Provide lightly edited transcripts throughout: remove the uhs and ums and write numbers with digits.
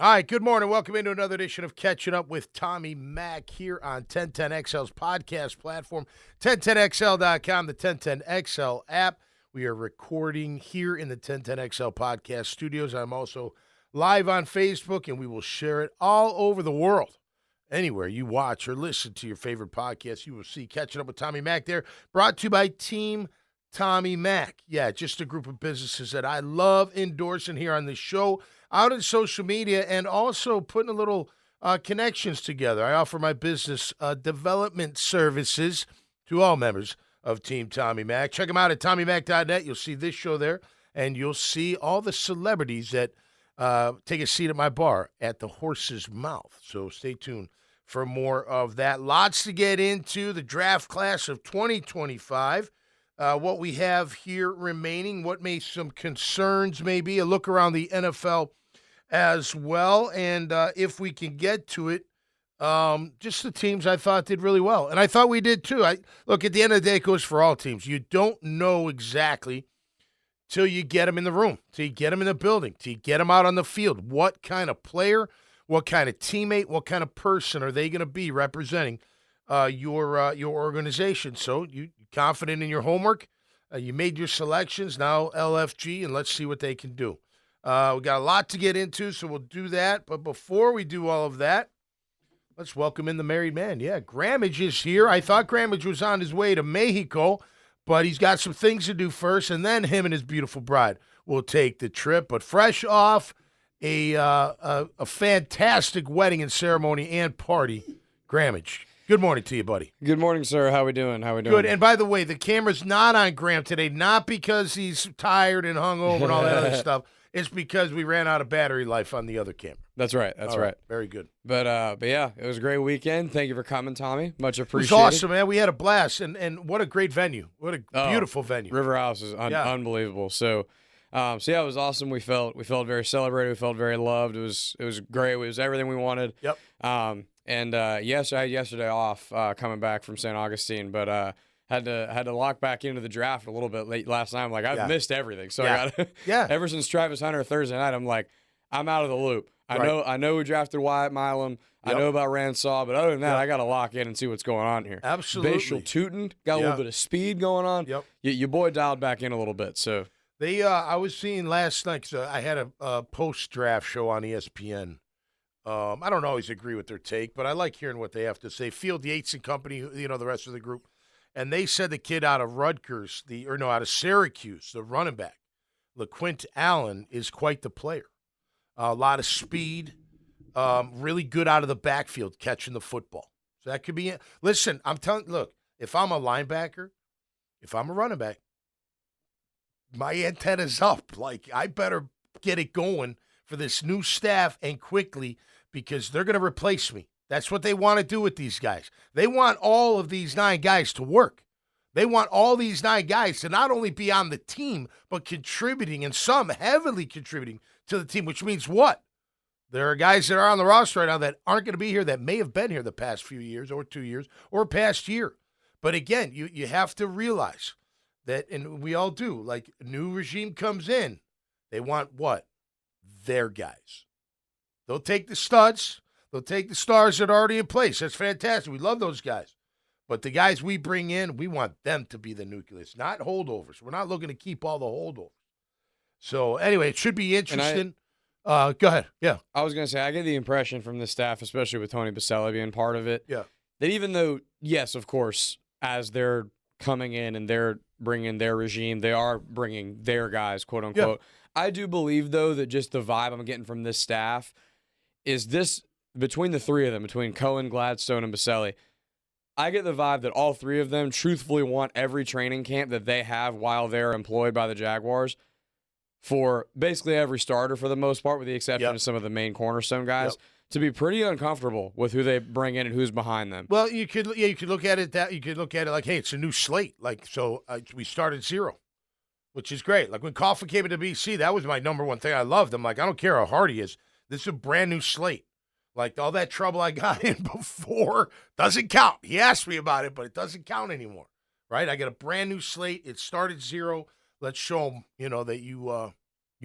All right, good morning. Welcome into another edition of Catching Up with Tommy Mack here on 1010XL's podcast platform, 1010XL.com, the 1010XL app. We are recording here in the 1010XL podcast studios. I'm also live on Facebook, and we will share it all over the world. Anywhere you watch or listen to your favorite podcast, you will see Catching Up with Tommy Mack there, brought to you by Team Tommy Mack. Yeah, just a group of businesses that I love endorsing here on the show, out in social media, and also putting a little connections together. I offer my business development services to all members of Team Tommy Mack. Check them out at TommyMack.net. You'll see this show there, and you'll see all the celebrities that take a seat at my bar at the Horse's Mouth. So stay tuned for more of that. Lots to get into. The draft class of 2025. What we have here remaining, what may some concerns maybe, a look around the NFL as well, and if we can get to it, just the teams I thought did really well, and I thought we did too. Look, at the end of the day, it goes for all teams. You don't know exactly till you get them in the room, till you get them in the building, till you get them out on the field. What kind of player, what kind of teammate, what kind of person are they going to be representing your organization? So you confident in your homework? You made your selections, now LFG, and let's see what they can do. We got a lot to get into, so we'll do that. But before we do all of that, let's welcome in the married man. Yeah, Grammage is here. I thought Grammage was on his way to Mexico, but he's got some things to do first, and then him and his beautiful bride will take the trip. But fresh off a fantastic wedding and ceremony and party, Grammage, good morning to you, buddy. Good morning, sir. How we doing? Good. And by the way, the camera's not on Graham today, not because he's tired and hungover and all that other stuff. It's because we ran out of battery life on the other camera. That's right. That's right. Very good. But yeah, it was a great weekend. Thank you for coming, Tommy. Much It appreciated. was awesome, man. We had a blast, and what a great venue. What a beautiful venue. River House is unbelievable. So yeah, it was awesome. We felt very celebrated. We felt very loved. It was great. It was everything we wanted. Yep. And yes, I had yesterday off coming back from St. Augustine, but had to lock back into the draft a little bit late last night. I'm like, I've missed everything. So I got ever since Travis Hunter Thursday night, I'm like, I'm out of the loop. I know we drafted Wyatt Milam. Yep. I know about Ransaw, but other than that, I got to lock in and see what's going on here. Absolutely. Bashal Tootin got a little bit of speed going on. Yep. Your boy dialed back in a little bit. So I was seeing last night, because I had a post-draft show on ESPN. I don't always agree with their take, but I like hearing what they have to say. Field Yates and company, the rest of the group. And they said the kid out of Rutgers, out of Syracuse, the running back, LaQuint Allen, is quite the player. A lot of speed, really good out of the backfield catching the football. So that could be it. Listen, look, if I'm a linebacker, if I'm a running back, my antenna's up. Like, I better get it going for this new staff and quickly, because they're going to replace me. That's what they want to do with these guys. They want all of these 9 guys to work. They want all these 9 guys to not only be on the team, but contributing, and some heavily contributing to the team, which means what? There are guys that are on the roster right now that aren't going to be here, that may have been here the past few years or 2 years or past year. But again, you have to realize that, and we all do, like, a new regime comes in, they want what? Their guys. They'll take the studs. They'll take the stars that are already in place. That's fantastic. We love those guys. But the guys we bring in, we want them to be the nucleus, not holdovers. We're not looking to keep all the holdovers. So, anyway, it should be interesting. Go ahead. Yeah. I was going to say, I get the impression from the staff, especially with Tony Baselli being part of it, that even though, yes, of course, as they're coming in and they're bringing their regime, they are bringing their guys, quote unquote. Yeah. I do believe, though, that just the vibe I'm getting from this staff is this. Between the 3 of them, between Cohen, Gladstone, and Baselli, I get the vibe that all 3 of them truthfully want every training camp that they have while they're employed by the Jaguars for basically every starter for the most part, with the exception of some of the main cornerstone guys, to be pretty uncomfortable with who they bring in and who's behind them. Well, you could look at it like, hey, it's a new slate. Like, so we started 0, which is great. Like, when Coughlin came into BC, that was my number one thing. I loved him. Like, I don't care how hard he is. This is a brand new slate. Like, all that trouble I got in before doesn't count. He asked me about it, but it doesn't count anymore, right? I got a brand new slate. It started 0. Let's show them, that you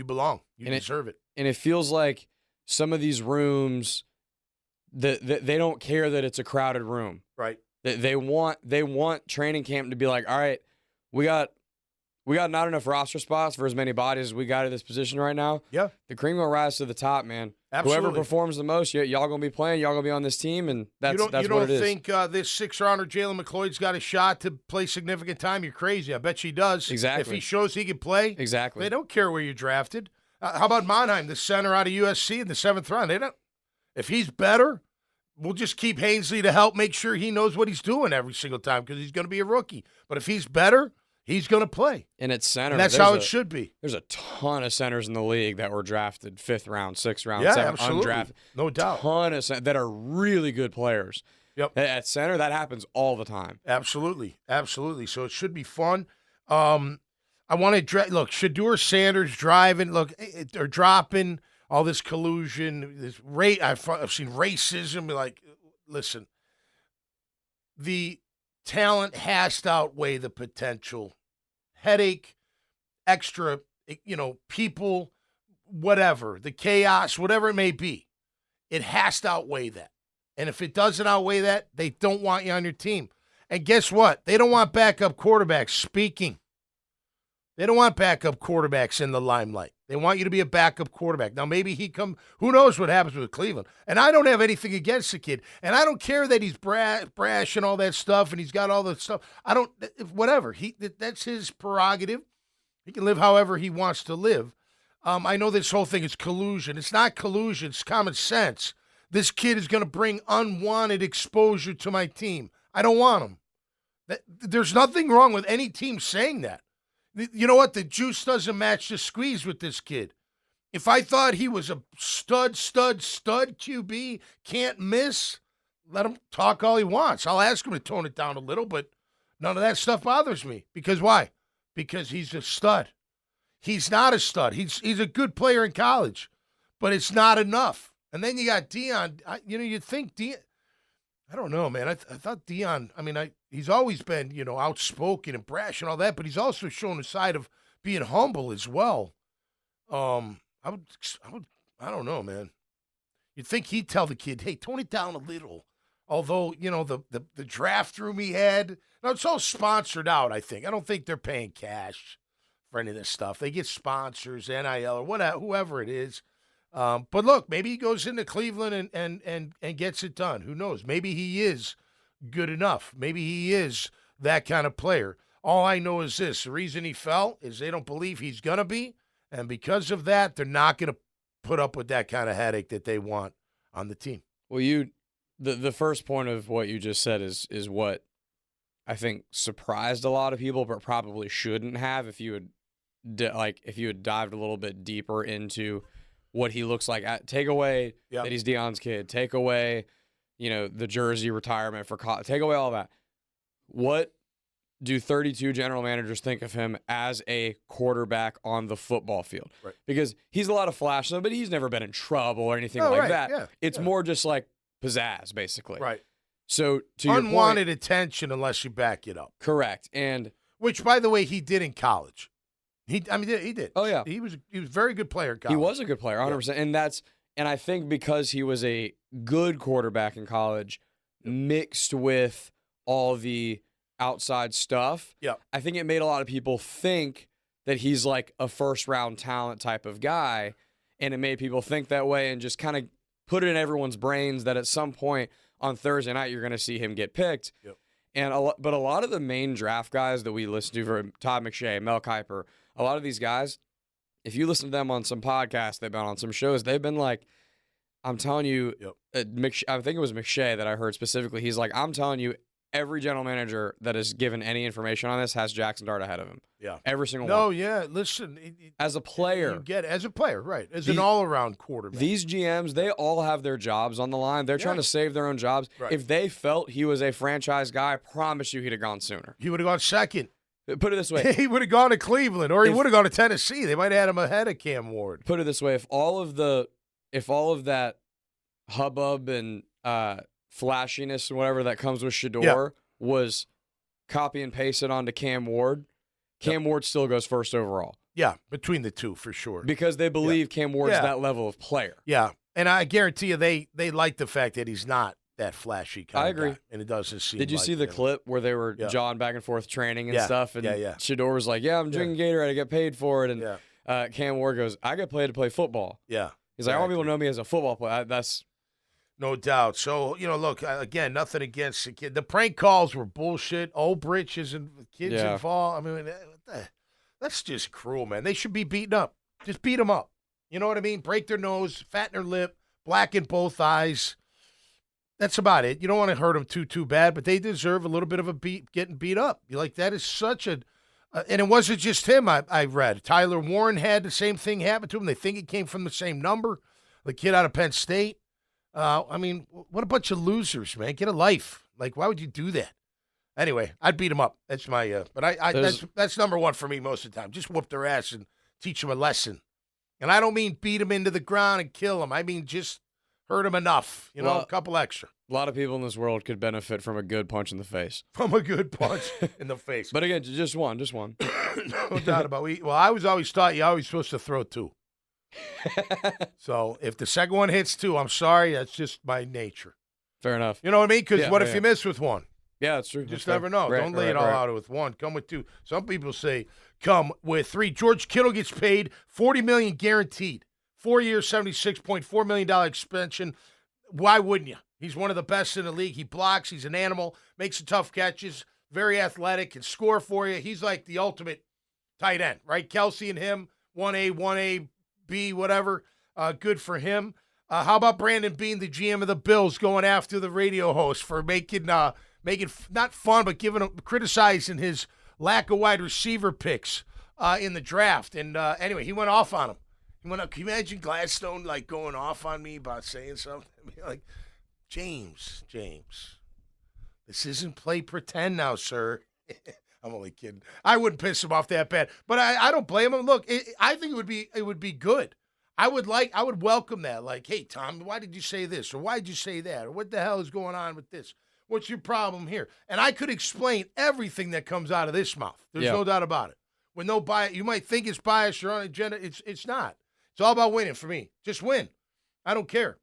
belong. You deserve it. And it feels like some of these rooms, they don't care that it's a crowded room. Right. They want training camp to be like, all right, we got not enough roster spots for as many bodies as we got at this position right now. Yeah. The cream will rise to the top, man. Absolutely. Whoever performs the most, y'all going to be playing, y'all going to be on this team, and that's what it is. You don't think this 6th-rounder Jalen McCloyd's got a shot to play significant time? You're crazy. I bet he does. Exactly. If he shows he can play. Exactly. They don't care where you're drafted. How about Monheim, the center out of USC in the 7th round? They don't. If he's better, we'll just keep Hainsley to help make sure he knows what he's doing every single time because he's going to be a rookie. But if he's better, he's going to play. And at center, and that's how it should be. There's a ton of centers in the league that were drafted 5th round, 6th round, yeah, 7th, absolutely. undrafted. No doubt. A ton of that are really good players. Yep. At center, that happens all the time. Absolutely. Absolutely. So it should be fun. I want to look, Shadur Sanders driving, they're dropping all this collusion, this I've seen racism. Like, listen, the talent has to outweigh the potential headache, extra, people, whatever, the chaos, whatever it may be. It has to outweigh that. And if it doesn't outweigh that, they don't want you on your team. And guess what? They don't want backup quarterbacks speaking. They don't want backup quarterbacks in the limelight. They want you to be a backup quarterback. Now, maybe who knows what happens with Cleveland. And I don't have anything against the kid. And I don't care that he's brash and all that stuff and he's got all that stuff. Whatever. That's his prerogative. He can live however he wants to live. I know this whole thing is collusion. It's not collusion. It's common sense. This kid is going to bring unwanted exposure to my team. I don't want him. There's nothing wrong with any team saying that. You know what? The juice doesn't match the squeeze with this kid. If I thought he was a stud QB, can't miss, let him talk all he wants. I'll ask him to tone it down a little, but none of that stuff bothers me. Because why? Because he's a stud. He's not a stud. He's a good player in college, but it's not enough. And then you got Deion. You'd think Deion. I don't know, man. I thought Deion, he's always been, outspoken and brash and all that, but he's also shown a side of being humble as well. I don't know, man. You'd think he'd tell the kid, hey, tone it down a little. Although, the draft room he had, it's all sponsored out, I think. I don't think they're paying cash for any of this stuff. They get sponsors, NIL, or whatever, whoever it is. But look, maybe he goes into Cleveland and gets it done. Who knows? Maybe he is good enough. Maybe he is that kind of player. All I know is this. The reason he fell is they don't believe he's going to be. And because of that, they're not going to put up with that kind of headache that they want on the team. Well, the first point of what you just said is what I think surprised a lot of people, but probably shouldn't have if you had dived a little bit deeper into what he looks like. Take away that he's Deion's kid. Take away, the jersey retirement for college. Take away all that. What do 32 general managers think of him as a quarterback on the football field? Right. Because he's a lot of flash, but he's never been in trouble or anything like that. Yeah. It's more just like pizzazz, basically. Right. So to your unwanted point, attention unless you back it up. Correct. And which, by the way, he did in college. He did. Oh yeah, he was a very good player in college. He was a good player, 100%. Yeah. And I think because he was a good quarterback in college, mixed with all the outside stuff, I think it made a lot of people think that he's like a first-round talent type of guy, and it made people think that way and just kind of put it in everyone's brains that at some point on Thursday night you're going to see him get picked. Yep. But a lot of the main draft guys that we listen to, from Todd McShay, Mel Kiper, a lot of these guys, if you listen to them on some podcasts, they've been on some shows, they've been like, I'm telling you, I think it was McShay that I heard specifically. He's like, I'm telling you, every general manager that has given any information on this has Jackson Dart ahead of him. Yeah. Every single one. No, yeah. Listen. As a player. You get it. As a player, right. As an all-around quarterback. These GMs, they all have their jobs on the line. They're trying to save their own jobs. Right. If they felt he was a franchise guy, I promise you he'd have gone sooner. He would have gone second. Put it this way. He would have gone to Cleveland, or he would have gone to Tennessee. They might have had him ahead of Cam Ward. Put it this way. If all of that hubbub and flashiness and whatever that comes with Shadur was copy and pasted onto Cam Ward, Cam Ward still goes first overall. Yeah, between the two, for sure. Because they believe Cam Ward's that level of player. Yeah, And I guarantee you they like the fact that he's not that flashy kind I of agree. guy. And it doesn't seem Did you see the clip where they were jawing back and forth training and stuff? And Shadur was like, I'm drinking Gatorade. I get paid for it. And Cam Ward goes, I get paid to play football. Yeah. He's like, all people know me as a football player. That's no doubt. So, look, again, nothing against the kid. The prank calls were bullshit. Old britches and kids involved. I mean, that's just cruel, man. They should be beaten up. Just beat them up. You know what I mean? Break their nose, fatten their lip, blacken both eyes. That's about it. You don't want to hurt them too bad, but they deserve a little bit of a getting beat up. That is such a and it wasn't just him, I read. Tyler Warren had the same thing happen to him. They think it came from the same number, the kid out of Penn State. I mean, what a bunch of losers, man. Get a life. Like, why would you do that? Anyway, I'd beat them up. That's my but that's number one for me most of the time. Just whoop their ass and teach them a lesson. And I don't mean beat them into the ground and kill them. I mean just hurt them enough, a couple extra. A lot of people in this world could benefit from a good punch in the face. From a good punch in the face. But again, just one. No doubt about it. Well, I was always taught you're always supposed to throw two. So if the second one hits two, I'm sorry. That's just my nature. Fair enough. You know what I mean? Because what if you miss with one? Yeah, that's true. You just never know. Don't lay it all out with one. Come with two. Some people say come with three. George Kittle gets paid $40 million guaranteed. 4 years, $76.4 million extension. Why wouldn't you? He's one of the best in the league. He blocks. He's an animal. Makes some tough catches. Very athletic. Can score for you. He's like the ultimate tight end, right? Kelsey and him, 1A, 1A, B, whatever. Good for him. How about Brandon Beane, the GM of the Bills, going after the radio host for making not fun, but criticizing his lack of wide receiver picks in the draft. And anyway, he went off on him. Can you imagine Gladstone going off on me about saying something? Like, James, this isn't play pretend now, sir. I'm only kidding. I wouldn't piss him off that bad, but I don't blame him. Look, I think it would be good. I would welcome that. Like, hey, Tom, why did you say this? Or why did you say that? Or what the hell is going on with this? What's your problem here? And I could explain everything that comes out of this mouth. There's no doubt about it. With no bias, you might think it's bias or on agenda. It's not. It's all about winning for me. Just win. I don't care.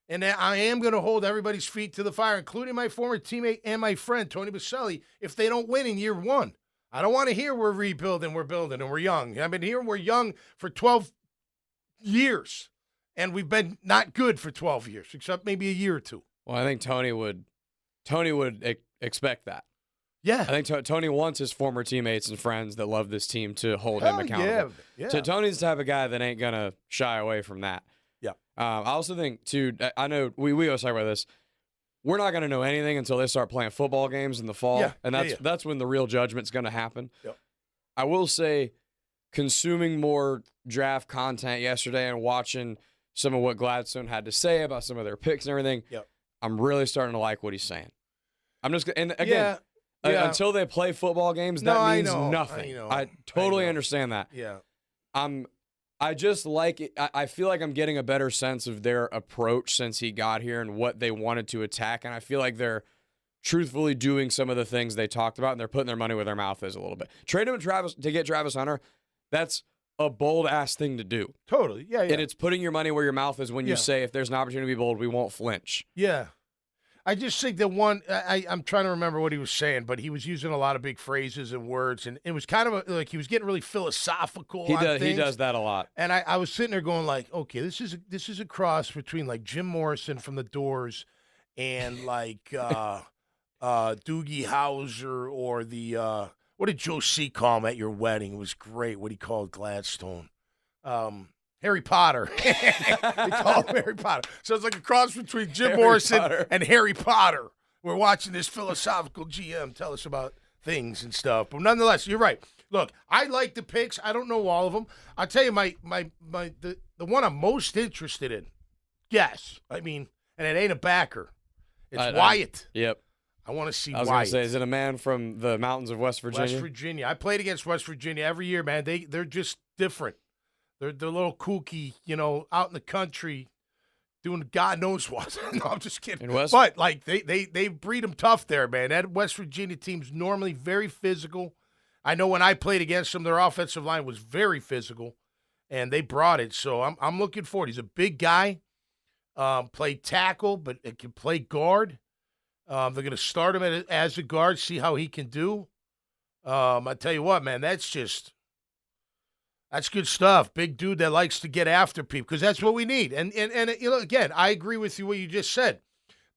And I am going to hold everybody's feet to the fire, including my former teammate and my friend, Tony Baselli, if they don't win in year one. I don't want to hear we're rebuilding, we're building, and we're young. I've been hearing we're young for 12 years, and we've been not good for 12 years, except maybe a year or two. Well, I think Tony would expect that. Yeah. I think Tony wants his former teammates and friends that love this team to hold him accountable. Yeah. So Tony's the type of guy that ain't going to shy away from that. Yeah. I also think, too, I know we always talk about this. We're not going to know anything until they start playing football games in the fall. Yeah. And that's when the real judgment's going to happen. Yep. I will say, consuming more draft content yesterday and watching some of what Gladstone had to say about some of their picks and everything, I'm really starting to like what he's saying. I'm just – and again – until they play football games, that means nothing. I totally understand that. Yeah. I just like it. I feel like I'm getting a better sense of their approach since he got here and what they wanted to attack. And I feel like they're truthfully doing some of the things they talked about, and they're putting their money where their mouth is a little bit. Trade him to get Travis Hunter, that's a bold-ass thing to do. Totally. Yeah. And it's putting your money where your mouth is when you say, if there's an opportunity to be bold, we won't flinch. Yeah. I just think that I'm trying to remember what he was saying, but he was using a lot of big phrases and words, and it was kind of like he was getting really philosophical. He does that a lot. And I was sitting there going like, okay, this is a cross between like Jim Morrison from The Doors and like Doogie Howser or the what did Joe C. call him at your wedding? It was great what he called Gladstone. Harry Potter. They call him Harry Potter. So it's like a cross between Jim Morrison and Harry Potter. We're watching this philosophical GM tell us about things and stuff. But nonetheless, you're right. Look, I like the picks. I don't know all of them. I'll tell you the one I'm most interested in. Yes. I mean, and it ain't a backer. It's Wyatt. Yep. I want to see Wyatt. I was going to say, is it a man from the mountains of West Virginia? West Virginia. I played against West Virginia every year, man. They're just different. They're a little kooky, out in the country doing God knows what. No, I'm just kidding. But, like, they breed them tough there, man. That West Virginia team's normally very physical. I know when I played against them, their offensive line was very physical, and they brought it. So I'm looking forward. He's a big guy. Play tackle, but it can play guard. They're going to start him as a guard, see how he can do. I tell you what, man, that's good stuff. Big dude that likes to get after people because that's what we need. And again, I agree with you what you just said.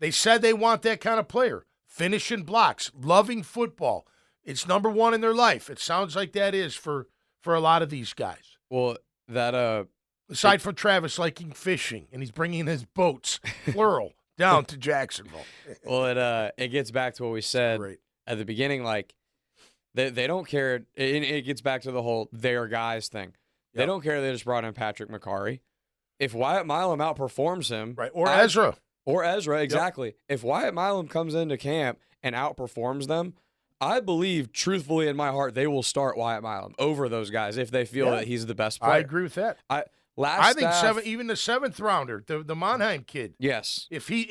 They said they want that kind of player. Finishing blocks, loving football. It's number one in their life. It sounds like that is for a lot of these guys. Well, that aside from Travis liking fishing, and he's bringing his boats, plural, down to Jacksonville. Well, it gets back to what we said at the beginning. Like they don't care. It gets back to the whole "they're guys" thing. They don't care. They just brought in Patrick McCarry. If Wyatt Milam outperforms him, right, or Ezra, exactly. If Wyatt Milam comes into camp and outperforms them, I believe, truthfully in my heart, they will start Wyatt Milam over those guys if they feel that he's the best player. I agree with that. I think even the seventh rounder, the Monheim kid. Yes. If he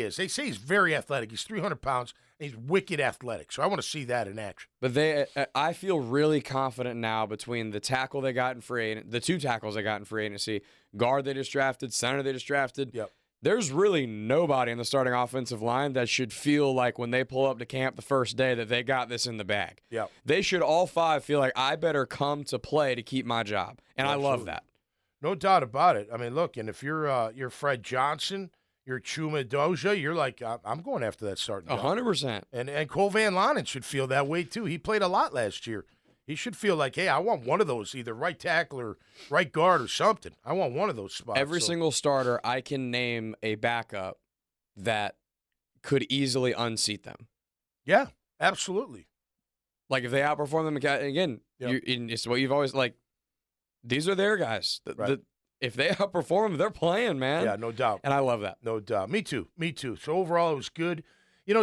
is, they say he's very athletic. He's 300 pounds. And he's wicked athletic. So I want to see that in action. But I feel really confident now between the tackle they got in the two tackles they got in free agency, guard they just drafted, center they just drafted. Yep. There's really nobody in the starting offensive line that should feel like when they pull up to camp the first day that they got this in the bag. Yep. They should all five feel like I better come to play to keep my job. And I love that. No doubt about it. I mean, look, and if you're Fred Johnson, you're Chuma Doja, you're like, I'm going after that starting job. 100%. And Cole Van Lanen should feel that way too. He played a lot last year. He should feel like, hey, I want one of those, either right tackle or right guard or something. I want one of those spots. Every single starter, I can name a backup that could easily unseat them. Yeah, absolutely. Like if they outperform them again, it's what you've always like. These are their guys. If they outperform them, they're playing, man. Yeah, no doubt. And I love that. No doubt. Me too. So overall, it was good.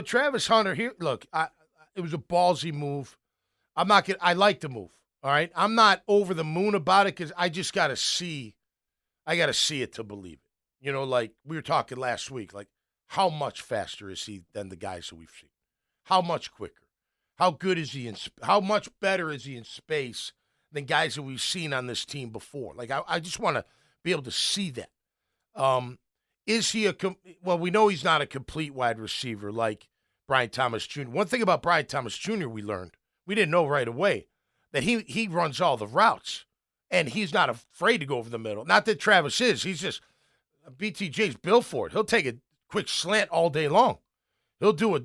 Travis Hunter here. Look, it was a ballsy move. I like the move. All right. I'm not over the moon about it because I just got to see. I got to see it to believe it. Like we were talking last week, like how much faster is he than the guys that we've seen? How much quicker? How good is he how much better is he in space than guys that we've seen on this team before? Like I just want to be able to see that. Is he we know he's not a complete wide receiver like Brian Thomas Jr. One thing about Brian Thomas Jr. we didn't know right away that he runs all the routes, and he's not afraid to go over the middle. Not that Travis is. He's just BTJ's built for it. He'll take a quick slant all day long. He'll do a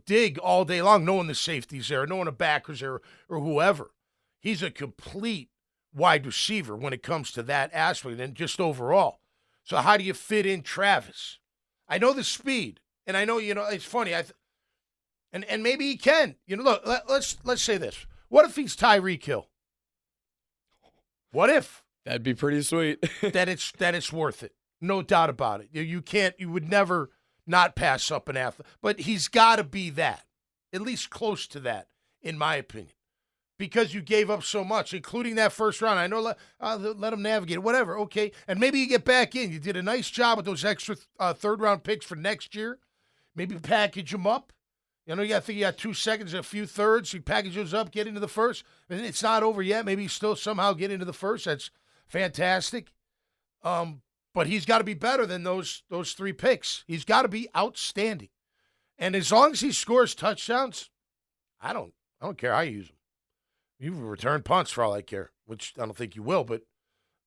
dig all day long, knowing the safety's there, knowing the backers there, or whoever. He's a complete wide receiver when it comes to that aspect and just overall. So how do you fit in Travis? I know the speed, and I know, it's funny. And maybe he can. Look, let's say this. What if he's Tyreek Hill? What if? That'd be pretty sweet. that it's worth it. No doubt about it. You would never not pass up an athlete. But he's got to be that, at least close to that, in my opinion. Because you gave up so much, including that first round. I know let him navigate, whatever, okay. And maybe you get back in. You did a nice job with those extra third-round picks for next year. Maybe package them up. I think you got 2 seconds and a few thirds. You package those up, get into the first. And it's not over yet. Maybe you still somehow get into the first. That's fantastic. But he's got to be better than those 3 picks. He's got to be outstanding. And as long as he scores touchdowns, I don't care how you use them. You return punts for all I care, which I don't think you will, but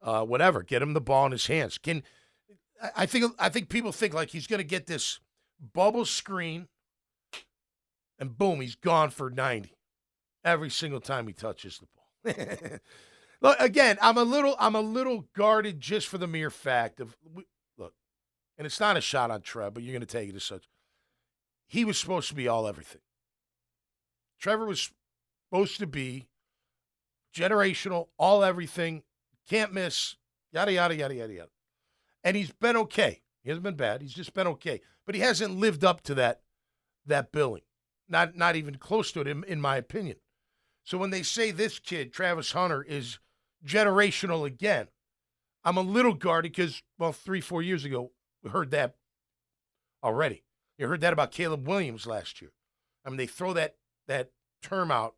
whatever. Get him the ball in his hands. I think people think like he's going to get this bubble screen, and boom, he's gone for 90 every single time he touches the ball. Look, again, I'm a little guarded just for the mere fact of look, and it's not a shot on Trev, but you're going to take it as such. He was supposed to be all everything. Trevor was supposed to be generational, all everything, can't miss, yada, yada, yada, yada, yada. And he's been okay. He hasn't been bad. He's just been okay. But he hasn't lived up to that billing. Not even close to it, in my opinion. So when they say this kid, Travis Hunter, is generational again, I'm a little guarded because, 3-4 years ago, we heard that already. You heard that about Caleb Williams last year. I mean, they throw that term out,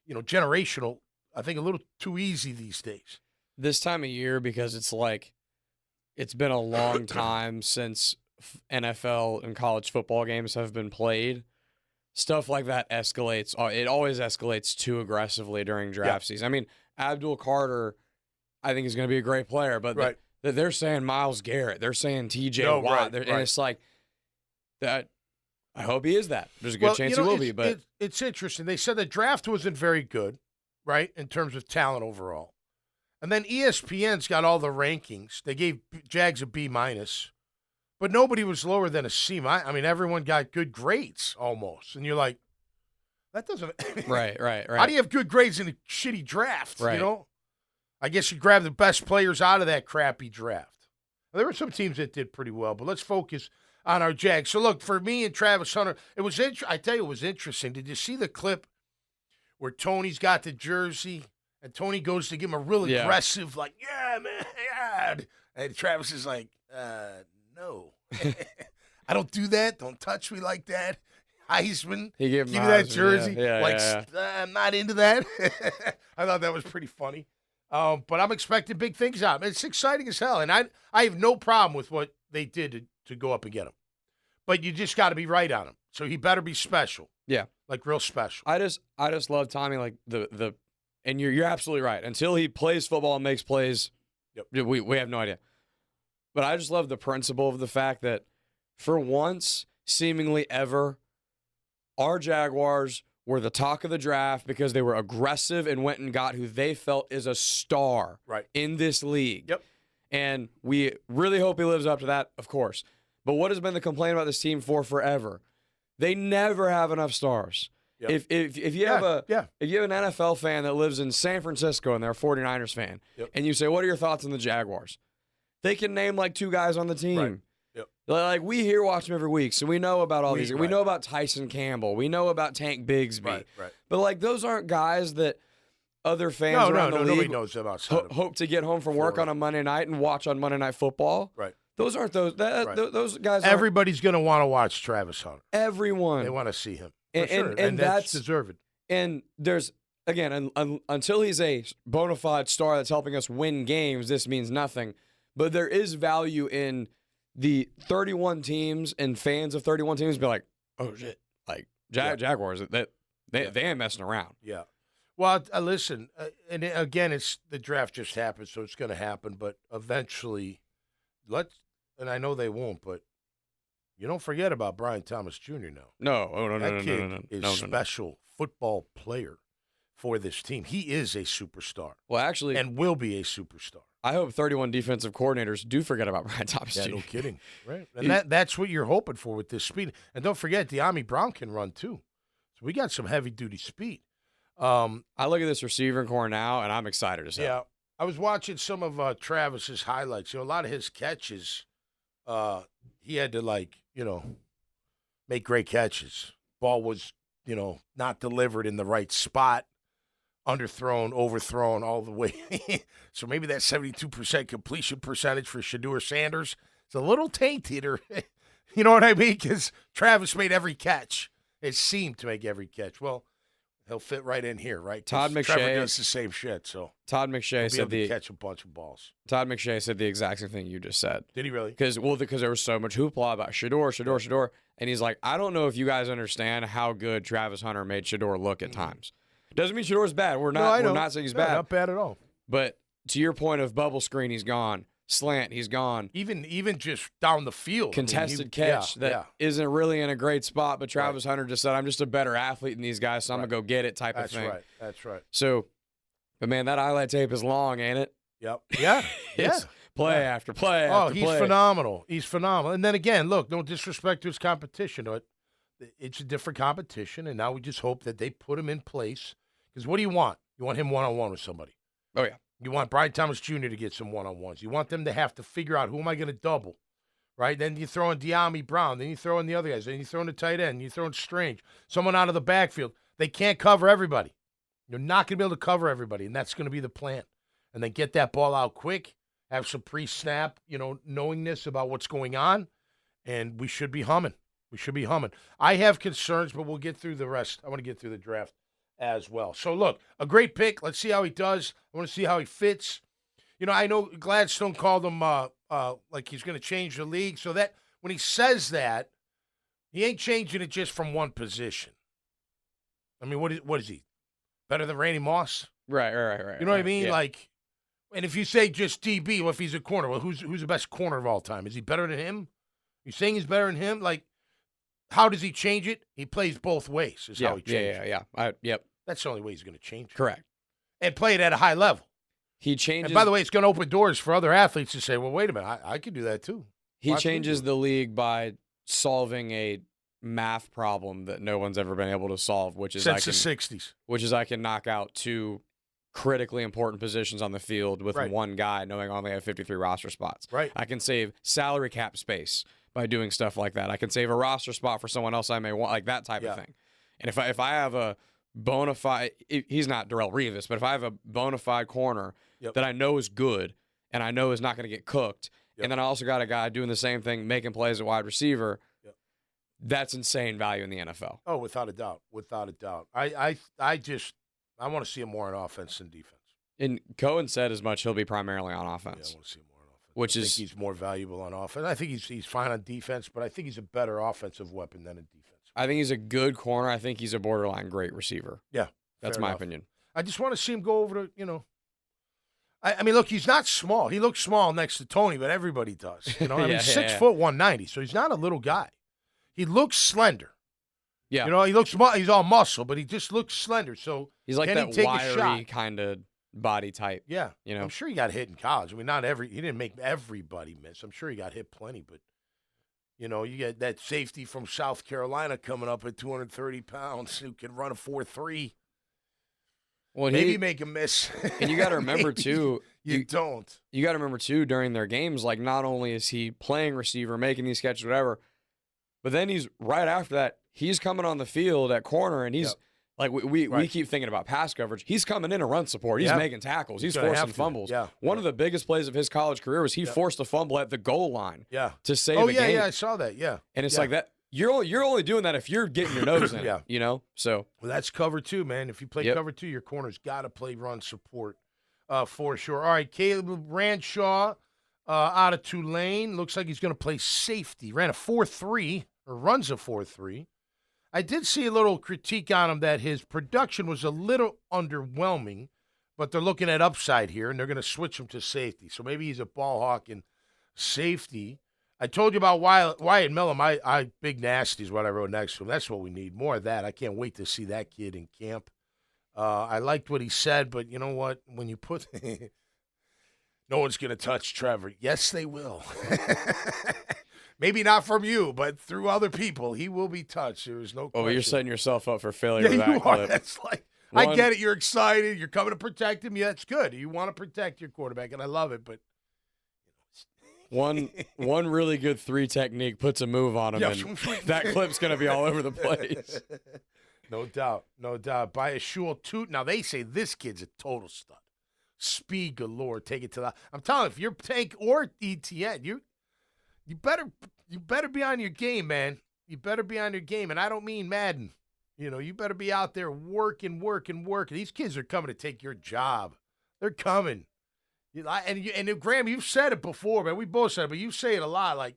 generational, I think a little too easy these days. This time of year, because it's like it's been a long time since NFL and college football games have been played. Stuff like that escalates. It always escalates too aggressively during draft season. I mean, Abdul Carter, I think is going to be a great player, but they're saying Myles Garrett, they're saying T.J. Watt, and it's like that. I hope he is that. There's a good chance he will be. But it's interesting. They said the draft wasn't very good, right, in terms of talent overall. And then ESPN's got all the rankings. They gave Jags a B-, but nobody was lower than a C-. I mean, everyone got good grades almost. And you're like, that doesn't – Right. How do you have good grades in a shitty draft, right. you know? I guess you grab the best players out of that crappy draft. Well, there were some teams that did pretty well, but let's focus on our Jags. So, look, for me and Travis Hunter, it was I tell you, it was interesting. Did you see the clip where Tony's got the jersey and Tony goes to give him a real aggressive, like, yeah, man, yeah. And Travis is like, no. I don't do that. Don't touch me like that. Heisman, give me that jersey. I'm not into that. I thought that was pretty funny. But I'm expecting big things out. It's exciting as hell. And I have no problem with what they did to go up and get him. But you just got to be right on him. So he better be special. Yeah. Like real special. I just love Tommy, like and you're absolutely right. Until he plays football and makes plays, we have no idea. But I just love the principle of the fact that for once, seemingly ever, our Jaguars were the talk of the draft because they were aggressive and went and got who they felt is a star in this league. Yep. And we really hope he lives up to that, of course. But what has been the complaint about this team for forever? They never have enough stars. Yep. If you have an NFL fan that lives in San Francisco and they're a 49ers fan, and you say, what are your thoughts on the Jaguars? They can name like 2 guys on the team. Right. Yep. Like we hear watch them every week, so we know about all these. We know about Tyson Campbell. We know about Tank Bigsby. Right. But like those aren't guys that other fans around the league nobody knows about hope to get home from work on a Monday night and watch on Monday Night Football. Right. Those aren't those. Those guys. Everybody's going to want to watch Travis Hunter. Everyone. They want to see him. And that's deserved. And there's again, until he's a bona fide star that's helping us win games, this means nothing. But there is value in the 31 teams and fans of 31 teams be like, oh shit, like Jaguars, they ain't messing around. Yeah. Well, listen, and again, it's the draft just happened, so it's going to happen. But eventually, and I know they won't, but you don't forget about Brian Thomas Jr. now. No. That kid is a special football player for this team. He is a superstar. Well, actually, and will be a superstar. I hope 31 defensive coordinators do forget about Brian Thomas Jr. No kidding. Right. And that's what you're hoping for with this speed. And don't forget, De'Ami Brown can run too. So we got some heavy-duty speed. I look at this receiver core now, and I'm excited as hell. Yeah. I was watching some of Travis's highlights. You know, a lot of his catches, he had to, make great catches. Ball was, not delivered in the right spot. Underthrown, overthrown all the way. So maybe that 72% completion percentage for Shadur Sanders is a little tainted, or you know what I mean? Because Travis made every catch. It seemed to make every catch. Well, he'll fit right in here, right? Todd McShay Trevor does the same shit. So Todd McShay said catch a bunch of balls. Todd McShay said the exact same thing you just said. Did he really? Because there was so much hoopla about Shadur, and he's like, I don't know if you guys understand how good Travis Hunter made Shadur look at times. Doesn't mean Shador's bad. We're not saying he's bad. Not bad at all. But to your point of bubble screen, he's gone. Slant, he's gone. Even just down the field. Contested catch that isn't really in a great spot, but Travis Hunter just said, I'm just a better athlete than these guys, so I'm going to go get it type of thing. That's right. So, but man, that highlight tape is long, ain't it? Yep. Yeah. Play after play after play. Oh, he's phenomenal. He's phenomenal. And then again, look, no disrespect to his competition. It's a different competition, and now we just hope that they put him in place. Because what do you want? You want him one-on-one with somebody. Oh, yeah. You want Brian Thomas Jr. to get some one-on-ones. You want them to have to figure out, who am I going to double, right? Then you throw in De'Ami Brown. Then you throw in the other guys. Then you throw in the tight end. You throw in Strange. Someone out of the backfield. They can't cover everybody. You're not going to be able to cover everybody, and that's going to be the plan. And then get that ball out quick, have some pre-snap, knowingness about what's going on, and we should be humming. I have concerns, but we'll get through the rest. I want to get through the draft as well. So, look, a great pick. Let's see how he does. I want to see how he fits. I know Gladstone called him like he's going to change the league. So that when he says that, he ain't changing it just from one position. I mean, what is he? Better than Randy Moss? Right. You know what I mean? Yeah. Like, and if you say just DB, well, if he's a corner, well, who's the best corner of all time? Is he better than him? You saying he's better than him? Like, how does he change it? He plays both ways. Is how he changes it. Yep. That's the only way he's going to change it. Correct. And play it at a high level. He changes. And by the way, it's going to open doors for other athletes to say, well, wait a minute, I could do that too. He changes the league by solving a math problem that no one's ever been able to solve, which is since the 60s. Which is I can knock out 2 critically important positions on the field with one guy, knowing I only have 53 roster spots. Right. I can save salary cap space by doing stuff like that. I can save a roster spot for someone else I may want, like that type of thing. And if I have a bona fide, he's not Darrelle Revis, but if I have a bona fide corner that I know is good and I know is not going to get cooked, and then I also got a guy doing the same thing, making plays at wide receiver, that's insane value in the NFL. Oh, without a doubt. Without a doubt. I want to see him more on offense than defense. And Cohen said as much. He'll be primarily on offense. Yeah, I want to see him more on offense. I think he's more valuable on offense. I think he's fine on defense, but I think he's a better offensive weapon than a defense. I think he's a good corner. I think he's a borderline great receiver. Yeah. That's my opinion. I just want to see him go over to, I mean, look, he's not small. He looks small next to Tony, but everybody does. I mean, 6'1", 190, so he's not a little guy. He looks slender. Yeah. He looks he's all muscle, but he just looks slender. So he's like that wiry kind of body type. Yeah. I'm sure he got hit in college. I mean, he didn't make everybody miss. I'm sure he got hit plenty, but you get that safety from South Carolina coming up at 230 pounds who can run a 4.3. Well, maybe make him miss. And you got to remember too. You don't. You got to remember too during their games. Like not only is he playing receiver, making these catches, whatever, but then he's right after that. He's coming on the field at corner, and he's like we keep thinking about pass coverage. He's coming in and run support. He's making tackles. He's forcing fumbles. Yeah. One of the biggest plays of his college career was he forced a fumble at the goal line. To save a game. Oh yeah, I saw that. Yeah. And it's like that. You're only doing that if you're getting your nose in it, So that's cover 2, man. If you play cover 2, your corner's got to play run support for sure. All right, Caleb Ranshaw out of Tulane. Looks like he's going to play safety. Ran a 4.3 or runs a 4.3. I did see a little critique on him that his production was a little underwhelming, but they're looking at upside here, and they're going to switch him to safety. So maybe he's a ball hawk in safety. I told you about Wyatt Millum. I Big Nasty is what I wrote next to him. That's what we need. More of that. I can't wait to see that kid in camp. I liked what he said, but you know what? When you put no one's going to touch Trevor. Yes, they will. Maybe not from you, but through other people, he will be touched. There is no question. Oh, you're setting yourself up for failure with that you clip. Are. That's like, I get it. You're excited. You're coming to protect him. Yeah, it's good. You want to protect your quarterback, and I love it, but One really good 3 technique puts a move on him, and that clip's going to be all over the place. No doubt. By a Shul Toot. Now, they say this kid's a total stud. Speed galore. Take it to the – I'm telling you, if you're Tank or ETN, you better be on your game, man. You better be on your game, and I don't mean Madden. You better be out there working. These kids are coming to take your job. They're coming. And Graham, you've said it before, man. We both said it, but you say it a lot. Like,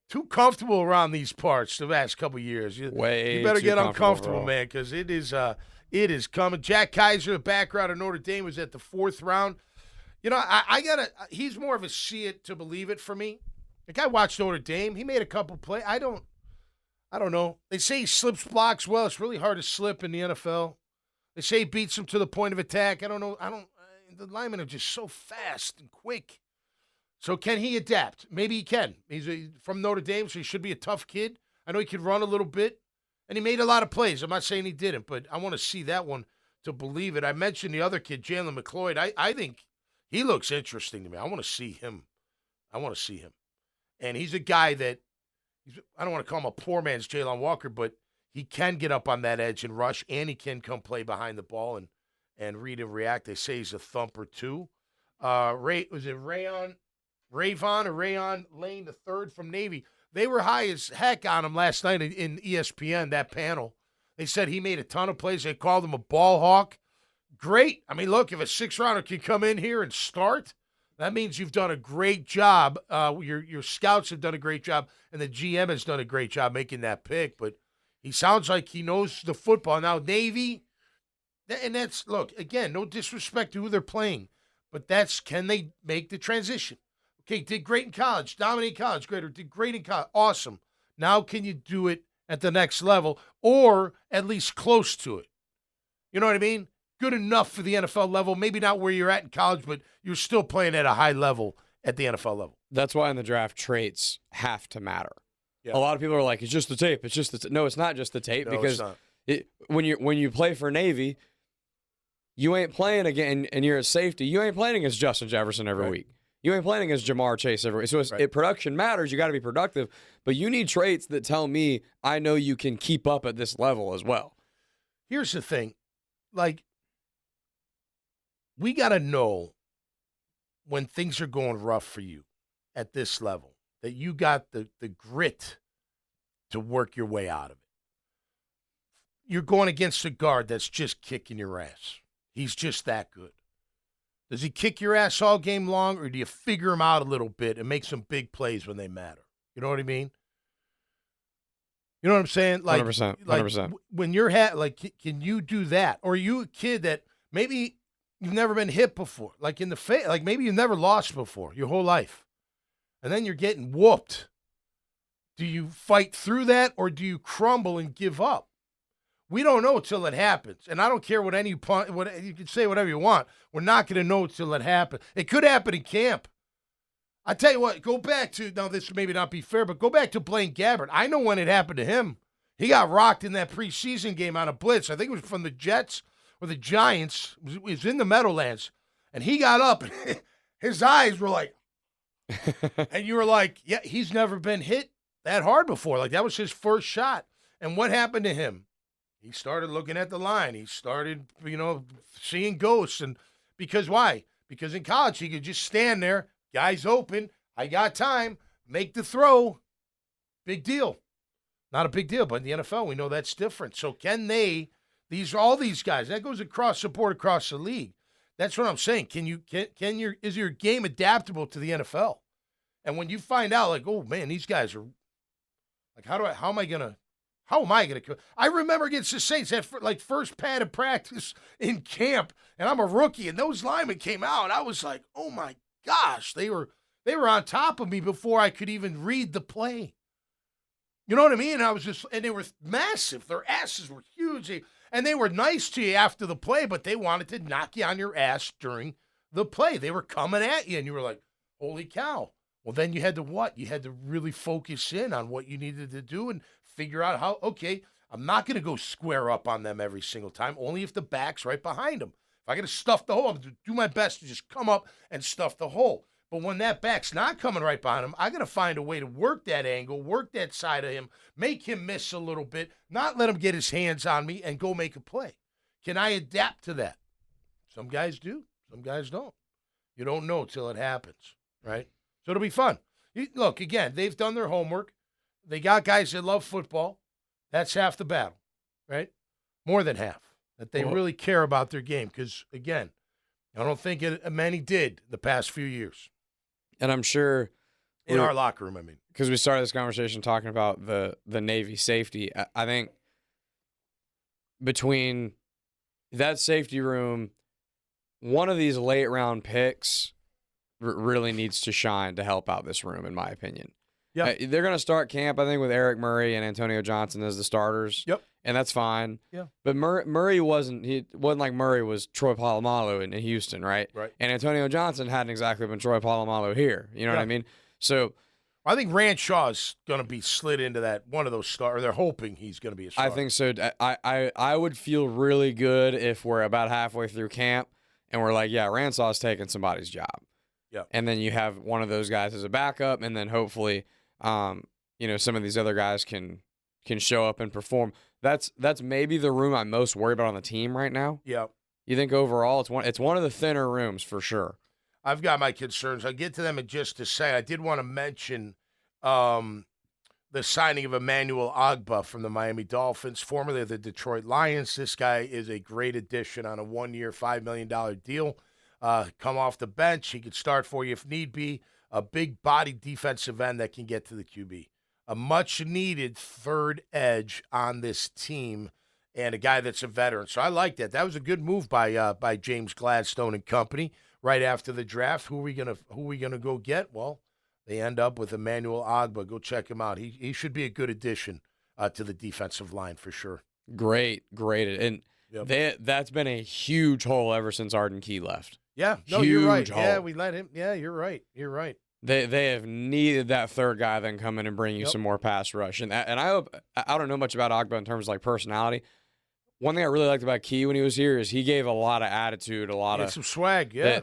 too comfortable around these parts the last couple of years. You better get uncomfortable, man, because it is coming. Jack Kaiser, the background of Notre Dame, was at the 4th round. He's more of a see it to believe it for me. Like, I watched Notre Dame. He made a couple plays. I don't know. They say he slips blocks well. It's really hard to slip in the NFL. They say he beats him to the point of attack. I don't know. The linemen are just so fast and quick. So can he adapt? Maybe he can. He's from Notre Dame, so he should be a tough kid. I know he could run a little bit, and he made a lot of plays. I'm not saying he didn't, but I want to see that one to believe it. I mentioned the other kid, Jalen McLeod. I think he looks interesting to me. I want to see him. And he's a guy that, I don't want to call him a poor man's Jalen Walker, but he can get up on that edge and rush, and he can come play behind the ball and read and react. They say he's a thumper too. Was it Rayon Lane III from Navy? They were high as heck on him last night in ESPN, that panel. They said he made a ton of plays. They called him a ball hawk. Great. I mean, look, if a 6th rounder can come in here and start, That means you've done a great job. Your scouts have done a great job, and the GM has done a great job making that pick. But he sounds like he knows the football. Now, Navy, and that's, look, again, no disrespect to who they're playing, but can they make the transition? Okay, did great in college, dominate college, great, or did great in college, awesome. Now can you do it at the next level, or at least close to it? You know what I mean? Good enough for the NFL level, maybe not where you're at in college, but you're still playing at a high level at the NFL level. That's why in the draft, traits have to matter. Yeah. A lot of people are like, it's just the tape. It's just the tape. No, it's not just the tape, because when you play for Navy, you ain't playing again, and you're at safety. You ain't playing against Justin Jefferson every week. You ain't playing against Jamar Chase every week. So production matters. You got to be productive, but you need traits that tell me I know you can keep up at this level as well. Here's the thing. Like, we got to know when things are going rough for you at this level, that you got the grit to work your way out of it. You're going against a guard that's just kicking your ass. He's just that good. Does he kick your ass all game long, or do you figure him out a little bit and make some big plays when they matter? You know what I mean? You know what I'm saying? Like 100%. 100%. Like when you're can you do that? Or are you a kid that maybe you've never been hit before, like in the face, like maybe you've never lost before your whole life, and then you're getting whooped. Do you fight through that, or do you crumble and give up? We don't know until it happens, and I don't care what you can say whatever you want. We're not going to know until it happens. It could happen in camp. I tell you what, go back to, now this may not be fair, but go back to Blaine Gabbert. I know when it happened to him. He got rocked in that preseason game on a blitz. I think it was from the Jets or the Giants. It was in the Meadowlands, and he got up, and his eyes were like, and you were like, yeah, he's never been hit that hard before. Like, that was his first shot. And what happened to him? He started looking at the line. He started, seeing ghosts. And because why? Because in college, he could just stand there, guys open, I got time, make the throw. Big deal. Not a big deal, but in the NFL, we know that's different. So can all these guys, that goes across the board, across the league. That's what I'm saying. Is your game adaptable to the NFL? And when you find out, like, oh man, these guys are like, how am I going to I remember against the Saints at first pad of practice in camp, and I'm a rookie, and those linemen came out. I was like, oh my gosh, they were on top of me before I could even read the play. You know what I mean? And they were massive. Their asses were huge, and they were nice to you after the play, but they wanted to knock you on your ass during the play. They were coming at you, and you were like, holy cow. Well, then you had to what? You had to really focus in on what you needed to do and figure out how, okay, I'm not going to go square up on them every single time, only if the back's right behind them. If I got to stuff the hole, I'm going to do my best to just come up and stuff the hole. But when that back's not coming right behind him, I got to find a way to work that angle, work that side of him, make him miss a little bit, not let him get his hands on me and go make a play. Can I adapt to that? Some guys do. Some guys don't. You don't know till it happens, right? So it'll be fun. Look, again, they've done their homework. They got guys that love football. That's half the battle, right? More than half. That they really care about their game. Because, again, I don't think many did the past few years. And I'm sure in our locker room, I mean. Because we started this conversation talking about the Navy safety. I think between that safety room, one of these late round picks really needs to shine to help out this room, in my opinion. Yeah, they're going to start camp, I think, with Eric Murray and Antonio Johnson as the starters. Yep, and that's fine. Yeah, but Murray wasn't like Murray was Troy Polamalu in Houston, right? Right. And Antonio Johnson hadn't exactly been Troy Polamalu here. You know what I mean? So I think Ranshaw's going to be slid into that one of those stars. They're hoping he's going to be a starter. I think so. I would feel really good if we're about halfway through camp and we're like, yeah, Ransaw's taking somebody's job. Yeah, and then you have one of those guys as a backup, and then hopefully. Some of these other guys can show up and perform. That's maybe the room I'm most worried about on the team right now. Yeah. You think overall it's one of the thinner rooms for sure. I've got my concerns. I'll get to them in just a second. I did want to mention the signing of Emmanuel Ogbah from the Miami Dolphins, formerly of the Detroit Lions. This guy is a great addition on a 1-year, $5 million deal. come off the bench. He could start for you if need be. A big body defensive end that can get to the QB. A much-needed third edge on this team and a guy that's a veteran. So I like that. That was a good move by James Gladstone and company right after the draft. Who are we gonna go get? Well, they end up with Emmanuel Ogbah. Go check him out. He should be a good addition to the defensive line for sure. Great. And that's been a huge hole ever since Arden Key left. Yeah, no, huge you're right. hole. Yeah, we let him. Yeah, you're right. They have needed that third guy then come in and bring you some more pass rush. And I don't know much about Ogbah in terms of like personality. One thing I really liked about Key when he was here is he gave a lot of attitude, a lot of some swag. Yeah.